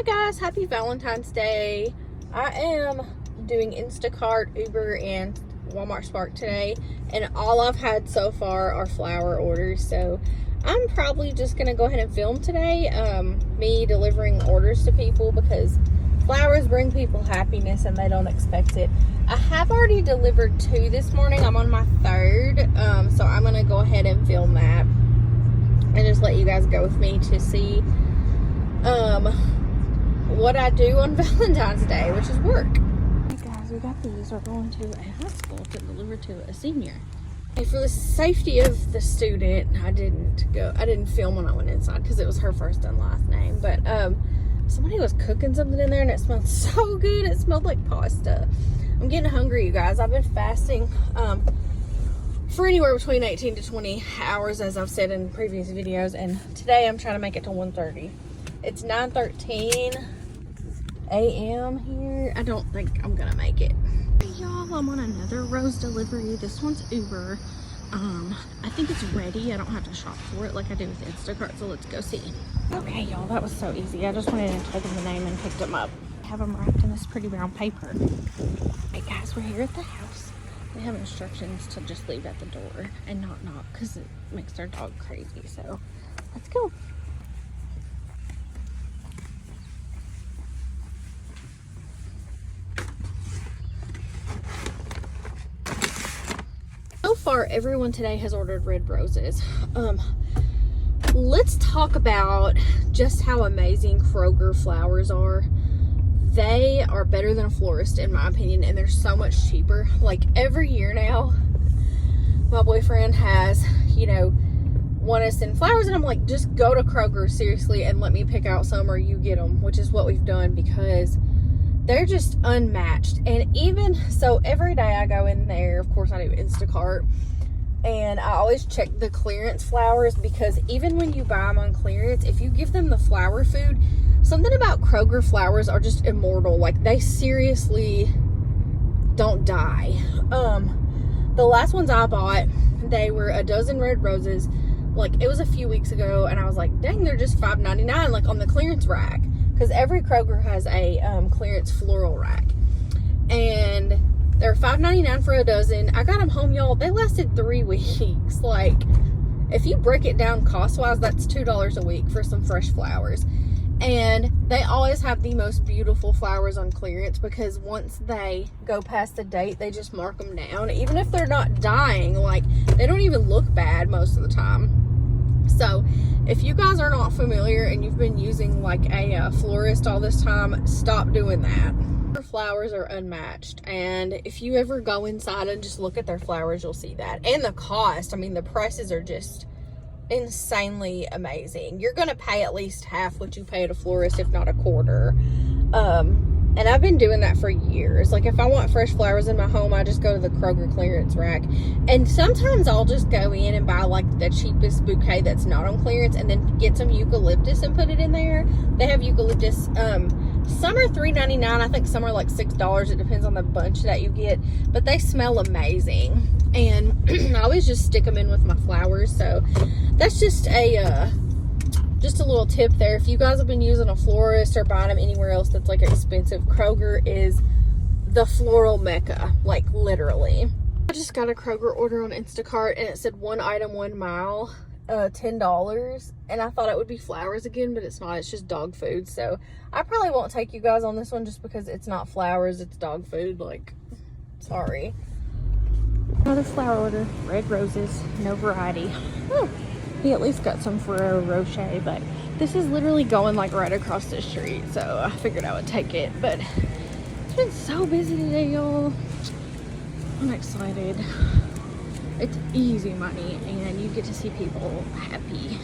Hi guys, happy Valentine's Day. I am doing Instacart, Uber, and Walmart Spark today, and all I've had so far are flower orders, so I'm probably just gonna go ahead and film today, me delivering orders to people, because flowers bring people happiness and they don't expect it. I have already delivered 2 this morning. I'm on my 3rd, so I'm gonna go ahead and film that and just let you guys go with me to see what I do on Valentine's Day, which is work. Hey guys, we got these. We're going to a high school to deliver to a senior. And for the safety of the student, I didn't film when I went inside because it was her first and last name. But somebody was cooking something in there and it smelled so good. It smelled like pasta. I'm getting hungry, you guys. I've been fasting for anywhere between 18 to 20 hours, as I've said in previous videos, and today I'm trying to make it to 1:30. It's 9:13 a.m. here. I don't think I'm gonna make it. Hey y'all, I'm on another rose delivery. This one's Uber. I think it's ready. I don't have to shop for it like I do with Instacart, so let's go see. Okay y'all, that was so easy. I just went in and told them the name and picked them up. I have them wrapped in this pretty brown paper. Hey guys, we're here at the house. They have instructions to just leave at the door and not knock because it makes their dog crazy. So let's go. So far, everyone today has ordered red roses. Let's talk about just how amazing Kroger flowers are. They are better than a florist, in my opinion, and they're so much cheaper. Like, every year now, my boyfriend has, want to send flowers, and I'm like, just go to Kroger, seriously, and let me pick out some, or you get them, which is what we've done, because they're just unmatched. And even so, every day I go in there, of course I do Instacart, and I always check the clearance flowers, because even when you buy them on clearance, if you give them the flower food, something about Kroger flowers are just immortal. Like, they seriously don't die. The last ones I bought, they were a dozen red roses. Like, it was a few weeks ago, and I was like, dang, they're just $5.99, like on the clearance rack, because every Kroger has a clearance floral rack, and they're $5.99 for a dozen. I got them home, y'all. They lasted 3 weeks. Like, if you break it down cost wise, that's $2 a week for some fresh flowers. And they always have the most beautiful flowers on clearance, because once they go past the date, they just mark them down. Even if they're not dying, like, they don't even look bad most of the time. So if you guys are not familiar and you've been using like a florist all this time, stop doing that. Their flowers are unmatched, and if you ever go inside and just look at their flowers, you'll see that. And the cost, I mean, the prices are just insanely amazing. You're gonna pay at least half what you pay at a florist, if not a quarter. And I've been doing that for years. Like, if I want fresh flowers in my home, I just go to the Kroger clearance rack. And sometimes I'll just go in and buy like the cheapest bouquet that's not on clearance, and then get some eucalyptus and put it in there. They have eucalyptus, some are $3.99, I think some are like $6. It depends on the bunch that you get, but they smell amazing. And I always just stick them in with my flowers. So that's just a little tip there. If you guys have been using a florist or buying them anywhere else that's like expensive, Kroger is the floral mecca, like, literally. I just got a Kroger order on Instacart, and it said 1 item 1 mile, $10, and I thought it would be flowers again, but it's not. It's just dog food. So I probably won't take you guys on this one, just because it's not flowers, it's dog food. Like, sorry. Another flower order, red roses, no variety. He at least got some Ferrero Rocher, but this is literally going like right across the street, so I figured I would take it. But it's been so busy today, y'all. I'm excited. It's easy money, and you get to see people happy.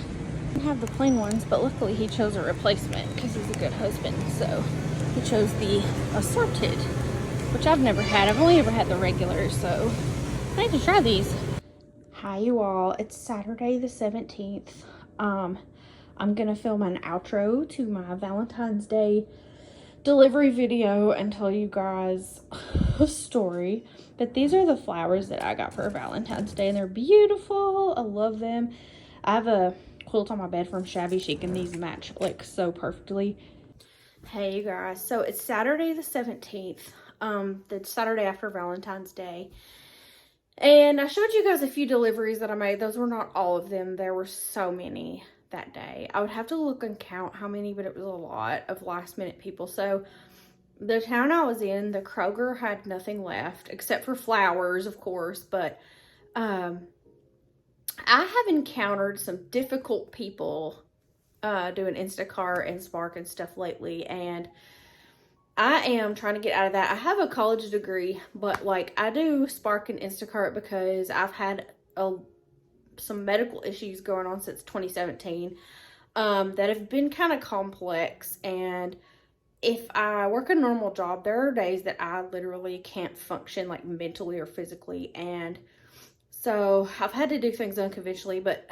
I have the plain ones, but luckily he chose a replacement because he's a good husband, so he chose the assorted, which I've never had. I've only ever had the regular, so I need to try these. Hi you all, it's Saturday the 17th. I'm gonna film an outro to my Valentine's Day delivery video and tell you guys a story. But these are the flowers that I got for Valentine's Day, and they're beautiful. I love them. I have a quilt on my bed from Shabby Chic, and these match like so perfectly. Hey you guys, so it's Saturday the 17th, the Saturday after Valentine's Day, and I showed you guys a few deliveries that I made. Those were not all of them. There were so many that day. I would have to look and count how many, but it was a lot of last minute people. So the town I was in, the Kroger had nothing left except for flowers, of course, but I have encountered some difficult people doing Instacart and Spark and stuff lately, and I am trying to get out of that. I have a college degree, but like I do Spark and Instacart because I've had some medical issues going on since 2017 that have been kind of complex, and if I work a normal job, there are days that I literally can't function like mentally or physically, and so I've had to do things unconventionally, but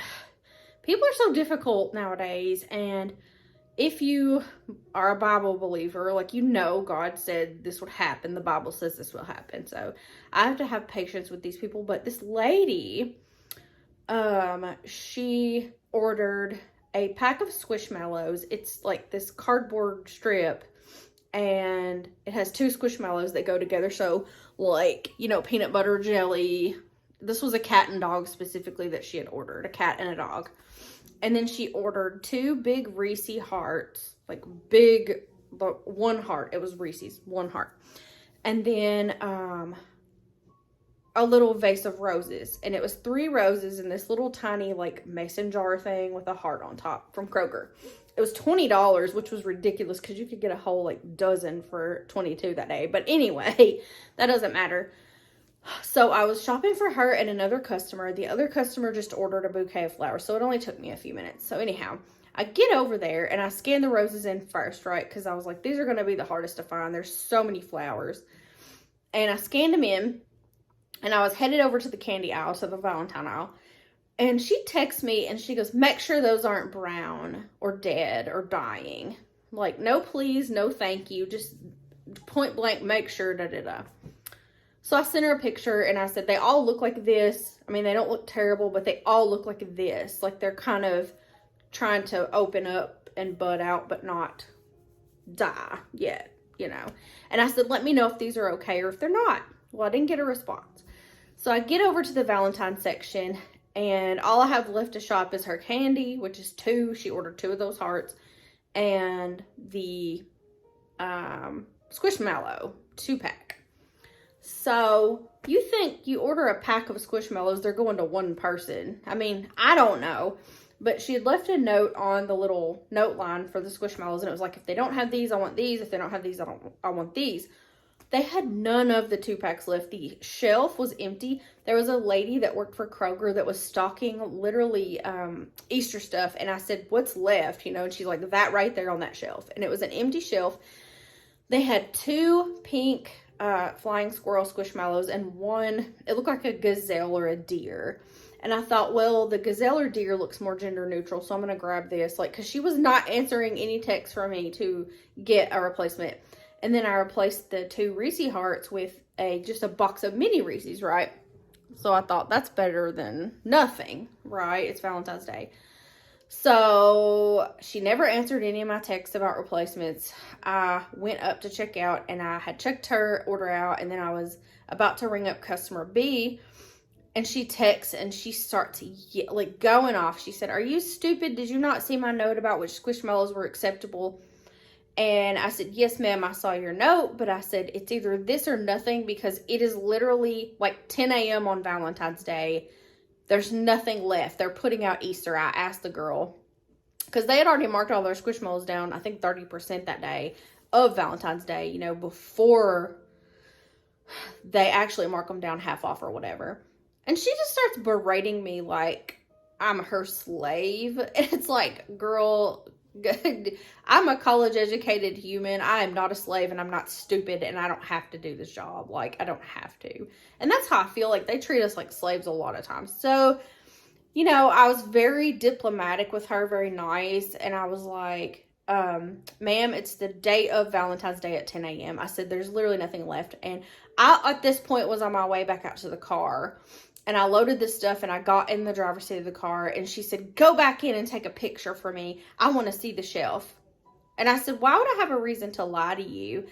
people are so difficult nowadays. And if you are a Bible believer, like, you know, God said this would happen. The Bible says this will happen. So I have to have patience with these people. But this lady, she ordered a pack of Squishmallows. It's like this cardboard strip, and it has 2 Squishmallows that go together. So like, you know, peanut butter jelly. This was a cat and dog specifically that she had ordered, a cat and a dog. And then she ordered 2 big Reese hearts, like big, one heart. It was Reese's, 1 heart. And then a little vase of roses. And it was 3 roses in this little tiny like mason jar thing with a heart on top from Kroger. It was $20, which was ridiculous because you could get a whole like dozen for $22 that day. But anyway, that doesn't matter. So I was shopping for her and another customer. The other customer just ordered a bouquet of flowers, so it only took me a few minutes. So anyhow, I get over there and I scan the roses in first, right? Because I was like, these are going to be the hardest to find. There's so many flowers. And I scanned them in, and I was headed over to the candy aisle, to the Valentine aisle. And she texts me and she goes, make sure those aren't brown or dead or dying. Like, no please, no thank you. Just point blank, make sure, da-da-da. So I sent her a picture and I said, they all look like this. I mean, they don't look terrible, but they all look like this. Like they're kind of trying to open up and bud out, but not die yet, you know. And I said, let me know if these are okay or if they're not. Well, I didn't get a response. So I get over to the Valentine section, and all I have left to shop is her candy, which is 2. She ordered 2 of those hearts. And the Squishmallow 2-pack. So you think you order a pack of Squishmallows, they're going to one person. I mean, I don't know. But she had left a note on the little note line for the Squishmallows, and it was like, if they don't have these, I want these. If they don't have these, I want these. They had none of the 2-packs left. The shelf was empty. There was a lady that worked for Kroger that was stocking literally Easter stuff. And I said, what's left? You know, and she's like, that right there on that shelf. And it was an empty shelf. They had 2 pink flying squirrel Squishmallows and 1, it looked like a gazelle or a deer. And I thought, well, the gazelle or deer looks more gender neutral, so I'm going to grab this. Like, because she was not answering any texts from me to get a replacement. And then I replaced the 2 Reese hearts with just a box of mini Reese's, right? So I thought, that's better than nothing, right? It's Valentine's Day. So she never answered any of my texts about replacements. I went up to check out, and I had checked her order out, and then I was about to ring up customer B, and she texts and she starts like going off. She said, are you stupid? Did you not see my note about which Squishmallows were acceptable? And I said, yes, ma'am, I saw your note, but I said, it's either this or nothing, because it is literally like 10 a.m. on Valentine's Day. There's nothing left. They're putting out Easter. I asked the girl, because they had already marked all their Squishmallows down, I think 30% that day of Valentine's Day, you know, before they actually mark them down half off or whatever. And she just starts berating me like I'm her slave. And it's like, girl, I'm a college educated human. I am not a slave, and I'm not stupid, and I don't have to do this job. Like, I don't have to. And that's how I feel. Like, they treat us like slaves a lot of times. So, you know, I was very diplomatic with her, very nice. And I was like, ma'am, it's the day of Valentine's Day at 10 a.m. I said, there's literally nothing left. And I, at this point, was on my way back out to the car. And I loaded this stuff, and I got in the driver's seat of the car, and she said, go back in and take a picture for me. I want to see the shelf. And I said, why would I have a reason to lie to you?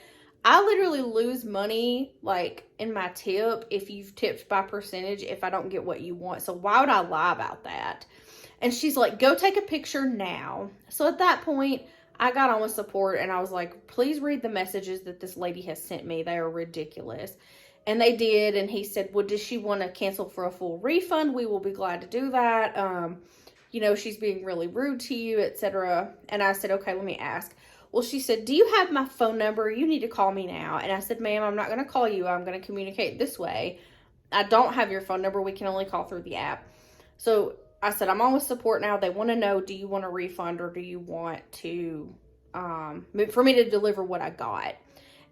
I literally lose money, like, in my tip if you've tipped by percentage if I don't get what you want. So why would I lie about that? And she's like, go take a picture now. So at that point, I got on with support and I was like, please read the messages that this lady has sent me. They are ridiculous. And they did. And he said, well, does she want to cancel for a full refund? We will be glad to do that. You know, she's being really rude to you, etc. And I said, okay, let me ask. Well, she said, do you have my phone number? You need to call me now. And I said, ma'am, I'm not going to call you. I'm going to communicate this way. I don't have your phone number. We can only call through the app. So I said, I'm on with support now. They want to know, do you want a refund or do you want to, for me to deliver what I got?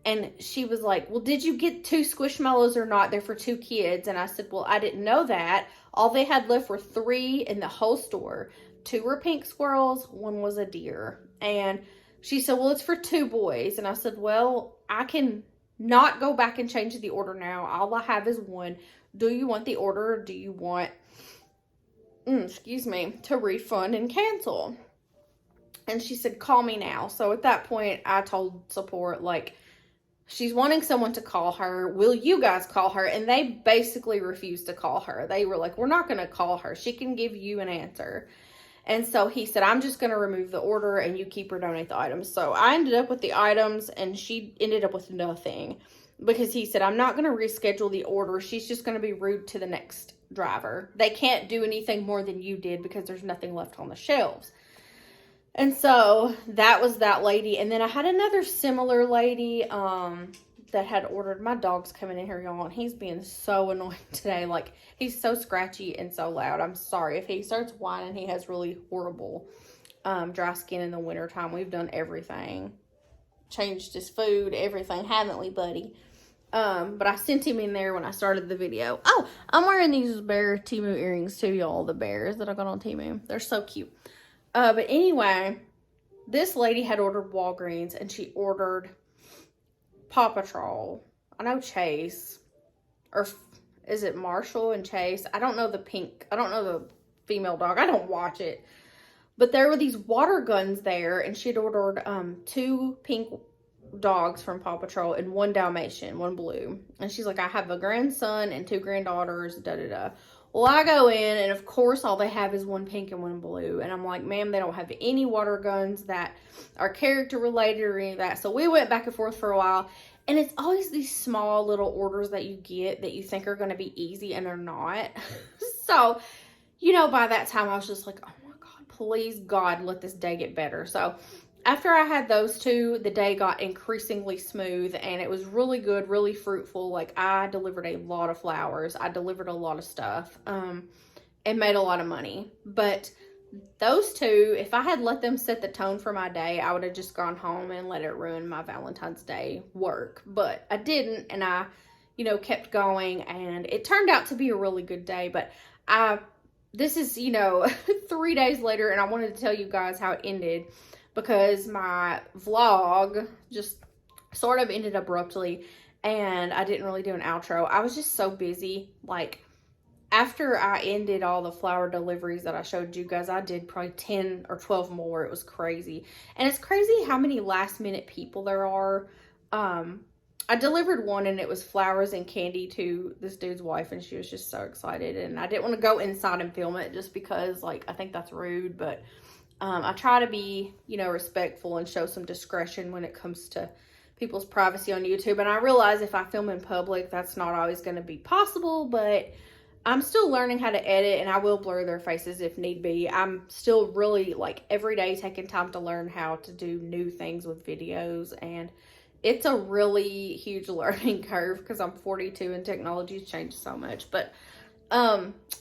And she was like, well, did you get 2 Squishmallows or not? They're for 2 kids. And I said, well, I didn't know that. All they had left were 3 in the whole store. 2 were pink squirrels. 1 was a deer. And she said, well, it's for 2 boys. And I said, well, I can not go back and change the order now. All I have is 1. Do you want the order or do you want, to refund and cancel? And she said, call me now. So at that point, I told support, like, she's wanting someone to call her. Will you guys call her? And they basically refused to call her. They were like, we're not going to call her. She can give you an answer. And so he said, I'm just going to remove the order and you keep or donate the items. So I ended up with the items and she ended up with nothing because he said, I'm not going to reschedule the order. She's just going to be rude to the next driver. They can't do anything more than you did because there's nothing left on the shelves. And that was that lady. And then I had another similar lady that had ordered. My dog's coming in here, y'all, and he's being so annoying today. Like, he's so scratchy and so loud. I'm sorry. If he starts whining, he has really horrible dry skin in the wintertime. We've done everything. Changed his food, everything. Haven't we, buddy? But I sent him in there when I started the video. Oh, I'm wearing these bear Temu earrings too, y'all. The bears that I got on Temu. They're so cute. But anyway, this lady had ordered Walgreens and she ordered Paw Patrol. I know Chase, or is it Marshall and Chase? I don't know the pink. I don't know the female dog. I don't watch it. But there were these water guns there and she had ordered 2 pink dogs from Paw Patrol and 1 Dalmatian, 1 blue. And she's like, I have a grandson and 2 granddaughters, da-da-da. Well, I go in, and of course, all they have is 1 pink and 1 blue. And I'm like, ma'am, they don't have any water guns that are character related or any of that. So we went back and forth for a while. And it's always these small little orders that you get that you think are going to be easy, and they're not. So, you know, by that time, I was just like, oh my God, please, God, let this day get better. So after I had those 2, the day got increasingly smooth and it was really good, really fruitful. Like, I delivered a lot of flowers. I delivered a lot of stuff, and made a lot of money. But those 2, if I had let them set the tone for my day, I would have just gone home and let it ruin my Valentine's Day work. But I didn't, and I, you know, kept going, and it turned out to be a really good day. But this is, you know, 3 days later, and I wanted to tell you guys how it ended, because my vlog just sort of ended abruptly and I didn't really do an outro. I was just so busy. Like, after I ended all the flower deliveries that I showed you guys, I did probably 10 or 12 more. It was crazy. And it's crazy how many last minute people there are. I delivered 1 and it was flowers and candy to this dude's wife and she was just so excited. And I didn't want to go inside and film it just because, like, I think that's rude, but I try to be, you know, respectful and show some discretion when it comes to people's privacy on YouTube. And I realize if I film in public, that's not always going to be possible, but I'm still learning how to edit and I will blur their faces if need be. I'm still really, like, every day taking time to learn how to do new things with videos, and it's a really huge learning curve because I'm 42 and technology's changed so much, but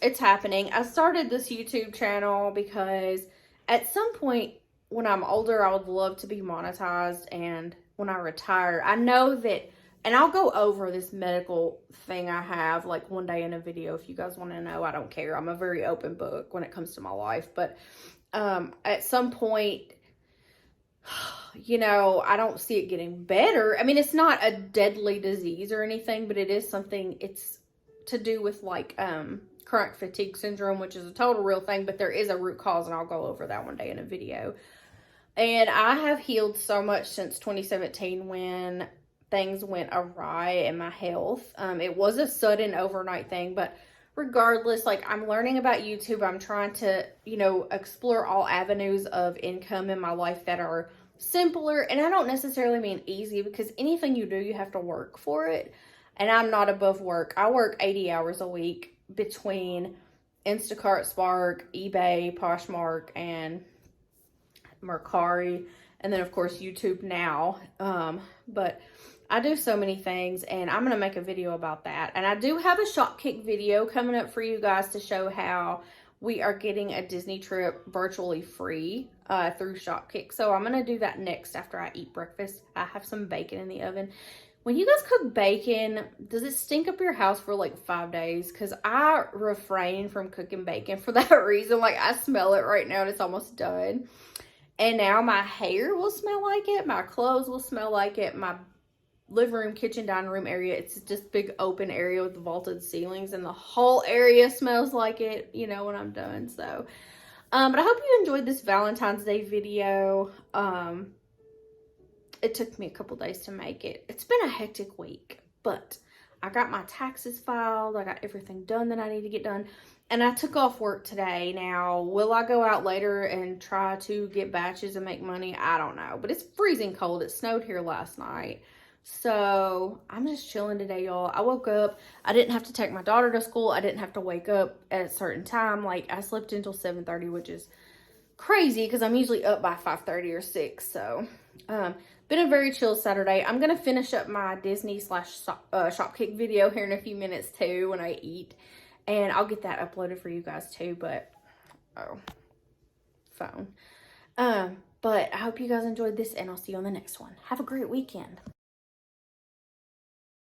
it's happening. I started this YouTube channel because at some point when I'm older, I would love to be monetized, and when I retire, I know that, and I'll go over this medical thing I have, like, one day in a video if you guys want to know. I don't care. I'm a very open book when it comes to my life, but at some point, you know, I don't see it getting better. I mean, it's not a deadly disease or anything, but it is something, it's to do with, like, chronic fatigue syndrome, which is a total real thing, but there is a root cause, and I'll go over that one day in a video. And I have healed so much since 2017 when things went awry in my health. It was a sudden overnight thing, but regardless, like I'm learning about YouTube. I'm trying to, explore all avenues of income in my life that are simpler. And I don't necessarily mean easy, because anything you do, you have to work for it. And I'm not above work. I work 80 hours a week between Instacart, Spark, eBay, Poshmark, and Mercari, and then of course YouTube now. But I do so many things, and I'm going to make a video about that. And I do have a Shopkick video coming up for you guys to show how we are getting a Disney trip virtually free through Shopkick. So I'm going to do that next after I eat breakfast. I have some bacon in the oven. When you guys cook bacon, does it stink up your house for like 5 days? Because I refrain from cooking bacon for that reason. Like, I smell it right now and it's almost done. And now my hair will smell like it. My clothes will smell like it. My living room, kitchen, dining room area, it's just big open area with vaulted ceilings. And the whole area smells like it, when I'm done. So, but I hope you enjoyed this Valentine's Day video. It took me a couple days to make it. It's been a hectic week, but I got my taxes filed. I got everything done that I need to get done. And I took off work today. Now, will I go out later and try to get batches and make money? I don't know. But it's freezing cold. It snowed here last night. So, I'm just chilling today, y'all. I woke up. I didn't have to take my daughter to school. I didn't have to wake up at a certain time. Like, I slept until 7:30, which is crazy because I'm usually up by 5:30 or 6. So, been a very chill Saturday. I'm going to finish up my Disney / Shopkick video here in a few minutes too when I eat. And I'll get that uploaded for you guys too, but, phone. But I hope you guys enjoyed this, and I'll see you on the next one. Have a great weekend.